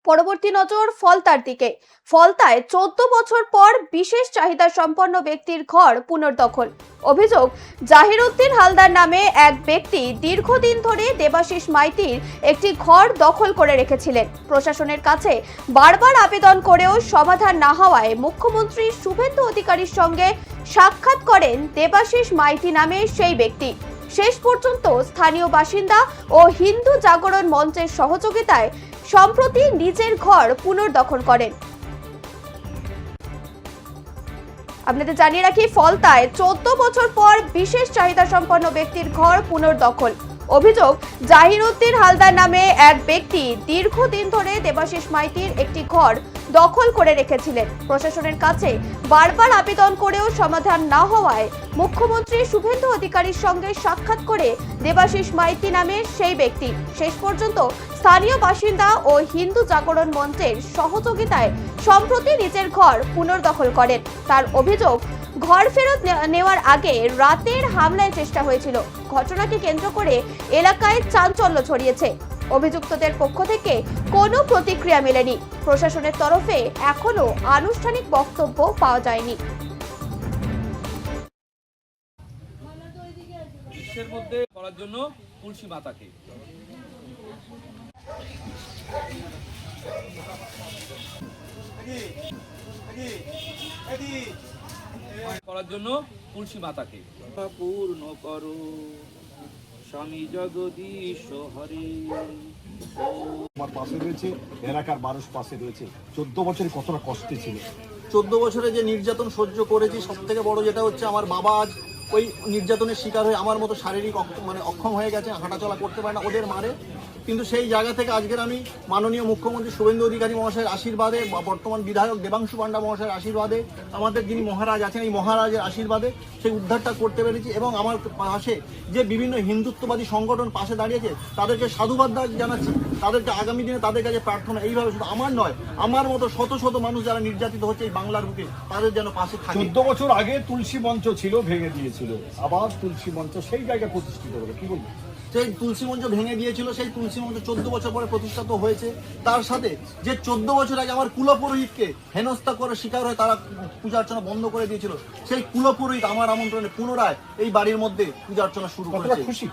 পরবর্তী নজর ফলতার দিকে। ফলতায় 14 বছর পর বিশেষ চাহিদা সম্পন্ন ব্যক্তির ঘর পুনর্দখল। অভিযোগ, জাহিরউদ্দিন হালদার নামে এক ব্যক্তি দীর্ঘদিন ধরে দেবাশিস মাইতির একটি ঘর দখল করে রেখেছিলেন। প্রশাসনের কাছে বারবার আবেদন করেও সমাধান না হওয়ায় মুখ্যমন্ত্রী শুভেন্দু অধিকারীর সঙ্গে সাক্ষাৎ করেন দেবাশিস মাইতি নামে সেই ব্যক্তি। শেষ পর্যন্ত স্থানীয় বাসিন্দা ও হিন্দু জাগরণ মঞ্চের সহযোগিতায় সম্প্রতি নিজের ঘর পুনর্দখল করেন। আপনাদের জানিয়ে রাখি, ফলতায় 14 বছর পর বিশেষ চাহিদা সম্পন্ন ব্যক্তির ঘর পুনর্দখল। অভিযোগ, জাহিরউদ্দিন হালদার নামে এক ব্যক্তি দীর্ঘদিন ধরে দেবাশিস মাইতির একটি ঘর দখল করে রেখেছিলেন। প্রশাসনের কাছে বারবার আবেদন করেও সমাধান না হওয়ায় মুখ্যমন্ত্রী শুভেন্দু অধিকারীর সঙ্গে সাক্ষাৎ করে দেবাশিস মাইতি নামে সেই ব্যক্তি শেষ পর্যন্ত স্থানীয় বাসিন্দা ও হিন্দু জাগরণ মঞ্চের সহযোগিতায় সম্প্রতি নিজের ঘর পুনর্দখল করেন। তার অভিযোগ, ঘর ফেরত নেওয়ার আগে রাতের হামলায় চেষ্টা হয়েছিল। ঘটনাকে কেন্দ্র করে এলাকায় চাঞ্চল্য ছড়িয়েছে। অভিযুক্তদের পক্ষ থেকে কোনো প্রতিক্রিয়া মেলেনি। প্রশাসনের তরফে এখনো আনুষ্ঠানিক বক্তব্য পাওয়া যায়নি। বিশ্বের মধ্যে করার জন্য তুলসী মাতাকে করার জন্য তুলসী মাতাকে পূর্ণ করো স্বামী জগদীশ হরে। আমার পাশে রয়েছে, এলাকার মানুষ পাশে রয়েছে। 14 বছরে কতটা কষ্টে ছিল। 14 বছরে যে নির্যাতন সহ্য করেছি, সব থেকে বড় যেটা হচ্ছে আমার বাবা আজ ওই নির্যাতনের শিকার হয়ে আমার মতো শারীরিক অক্ষম হয়ে গেছে, হাঁটাচলা করতে পারে না, ওদের মারে। কিন্তু সেই জায়গা থেকে আজকের আমি মাননীয় মুখ্যমন্ত্রী শুভেন্দু অধিকারী মহাশয়ের আশীর্বাদে, বর্তমান বিধায়ক দেবাংশু পাণ্ডা মহাশয়ের আশীর্বাদে, আমাদের যিনি মহারাজ আছেন এই মহারাজের আশীর্বাদে সেই উদ্ধারটা করতে পেরেছি। এবং আমার পাশে যে বিভিন্ন হিন্দুত্ববাদী সংগঠন পাশে দাঁড়িয়েছে তাদেরকে সাধুবাদ জানাচ্ছি। তাদেরকে আগামী দিনে তাদের কাছে প্রার্থনা এইভাবে শুধু আমার নয়, আমার মতো শত শত মানুষ যারা নির্যাতিত হচ্ছে এই বাংলার বুকে, তাদের যেন পাশে থাকে। 14 বছর আগে তুলসী মঞ্চ ছিল, ভেঙে দিয়েছিল, আবার তুলসী মঞ্চ সেই জায়গায় প্রতিষ্ঠিত হবে, কি বলবো? সেই তুলসী মঞ্চ ভেঙে দিয়েছিল, সেই তুলসী মঞ্চ 14 বছর পরে প্রতিষ্ঠিত হয়েছে। তার সাথে যে 14 বছর আগে আমার কুলপুরোহিতকে হেনস্থা করে শিকার হয়ে তারা পূজা অর্চনা বন্ধ করে দিয়েছিল, সেই কুলপুরোহিত আমার আমন্ত্রণে পুনরায় এই বাড়ির মধ্যে পূজা অর্চনা শুরু করেছে। খুশি।